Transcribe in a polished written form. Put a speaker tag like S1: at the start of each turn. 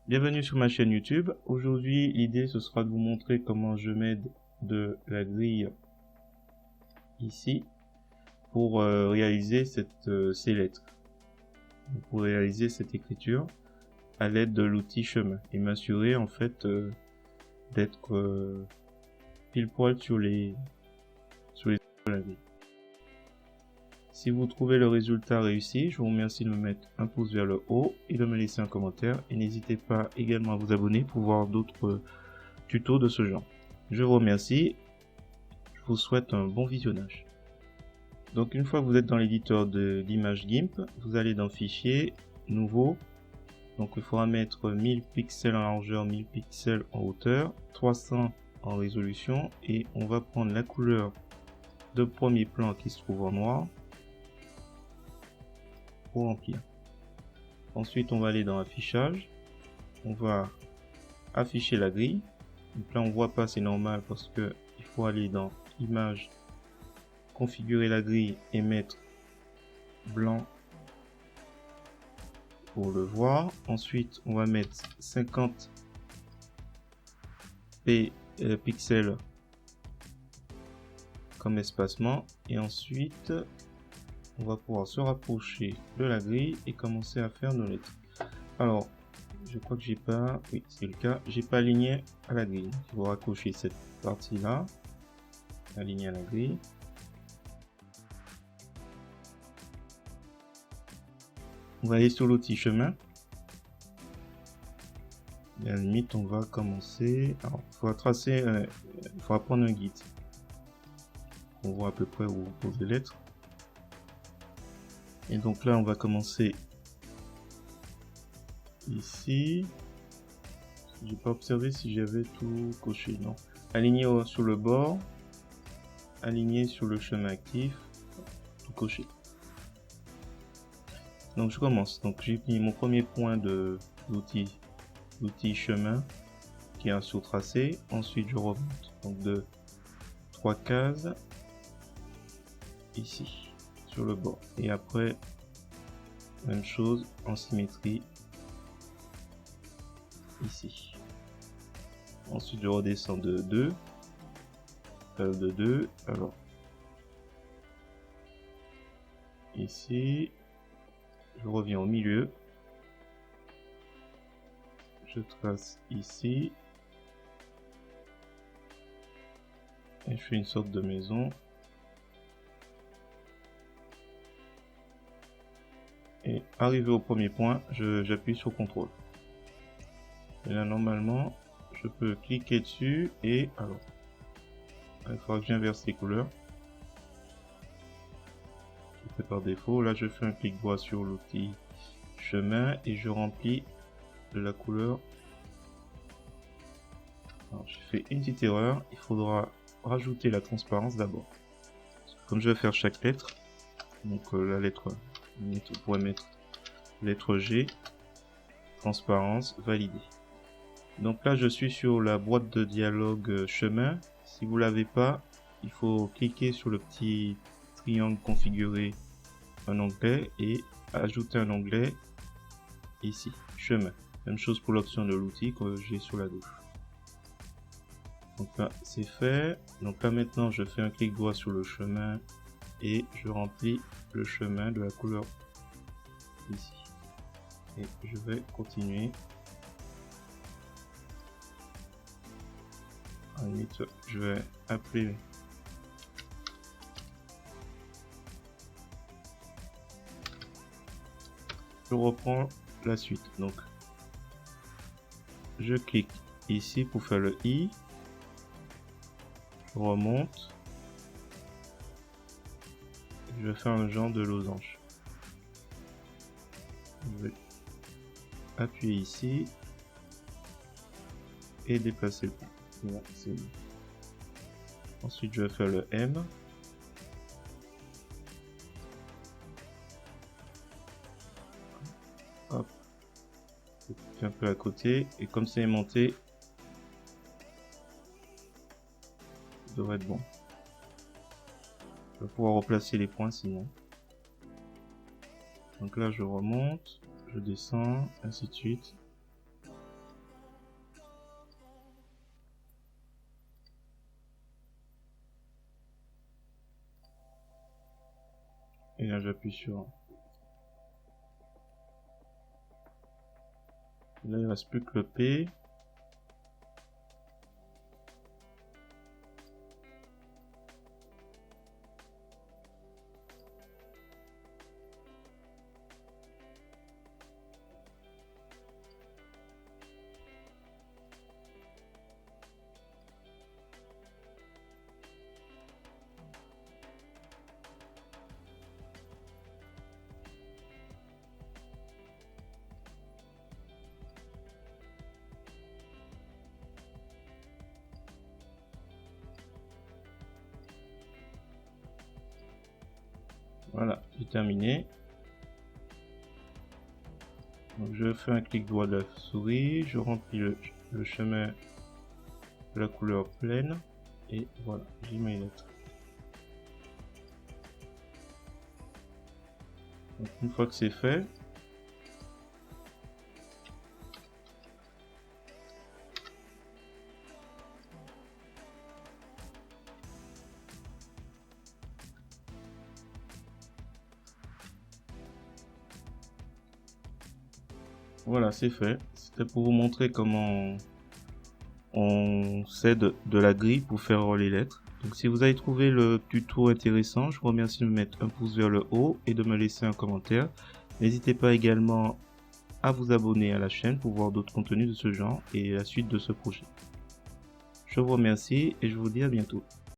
S1: Bienvenue sur ma chaîne YouTube. Aujourd'hui, l'idée ce sera de vous montrer comment je m'aide de la grille ici pour réaliser ces lettres. Pour réaliser cette écriture à l'aide de l'outil chemin et m'assurer en fait d'être pile poil sur les de la grille. Si vous trouvez le résultat réussi, je vous remercie de me mettre un pouce vers le haut et de me laisser un commentaire. Et n'hésitez pas également à vous abonner pour voir d'autres tutos de ce genre. Je vous remercie. Je vous souhaite un bon visionnage. Donc une fois que vous êtes dans l'éditeur d'image GIMP, vous allez dans Fichier, Nouveau. Donc il faudra mettre 1000 pixels en largeur, 1000 pixels en hauteur, 300 en résolution. Et on va prendre la couleur de premier plan qui se trouve en noir. Pour remplir. Ensuite, on va aller dans Affichage. On va afficher la grille. Donc là, on voit pas, c'est normal parce que il faut aller dans Image, configurer la grille et mettre blanc pour le voir. Ensuite, on va mettre 50 pixels comme espacement. Et ensuite, on va pouvoir se rapprocher de la grille et commencer à faire nos lettres. Alors, je crois que j'ai pas, oui c'est le cas, j'ai pas aligné à la grille. Il faut raccrocher cette partie là, aligner à la grille. On va aller sur l'outil chemin. Et à la limite, on va commencer. Alors, il faudra tracer, il faudra prendre un guide. On voit à peu près où on pose les lettres. Et donc là, on va commencer ici. J'ai pas observé si j'avais tout coché, non. Aligner sur le bord, aligner sur le chemin actif, tout coché. Donc je commence. Donc j'ai mis mon premier point de l'outil chemin qui est un sous-tracé. Ensuite je remonte donc de 3 cases ici sur le bord. Et après même chose en symétrie ici. Ensuite je redescends de 2, de 2. Alors ici je reviens au milieu, je trace ici et je fais une sorte de maison. Et arrivé au premier point, j'appuie sur CTRL. Et là normalement je peux cliquer dessus et alors il faudra que j'inverse les couleurs. C'est par défaut. Là je fais un clic droit sur l'outil chemin et je remplis de la couleur. Alors, j'ai fait une petite erreur, il faudra rajouter la transparence d'abord. Comme je vais faire chaque lettre, donc la lettre, on pourrait mettre lettre G, transparence, validé. Donc là je suis sur la boîte de dialogue chemin. Si vous l'avez pas, il faut cliquer sur le petit triangle, configurer un onglet et ajouter un onglet ici, chemin. Même chose pour l'option de l'outil que j'ai sur la gauche. Donc là c'est fait. Donc là maintenant je fais un clic droit sur le chemin et je remplis le chemin de la couleur ici. Et je vais continuer. À la limite, je vais appeler je reprends la suite. Donc je clique ici pour faire le I, je remonte, je vais faire un genre de losange. Je vais appuyer ici et déplacer le point. Voilà, c'est bon. Ensuite je vais faire le M. Hop, un peu à côté et comme c'est aimanté, ça devrait être bon. Je vais pouvoir replacer les points sinon. Donc là je remonte, je descends, ainsi de suite. Et là, j'appuie sur... Là, il reste plus que le P. Voilà, j'ai terminé. Donc je fais un clic droit de la souris, je remplis le chemin de la couleur pleine et voilà, j'ai mes lettres. Donc une fois que c'est fait, voilà, c'est fait. C'était pour vous montrer comment on s'aide de la grille pour faire les lettres. Donc si vous avez trouvé le tuto intéressant, je vous remercie de me mettre un pouce vers le haut et de me laisser un commentaire. N'hésitez pas également à vous abonner à la chaîne pour voir d'autres contenus de ce genre et la suite de ce projet. Je vous remercie et je vous dis à bientôt.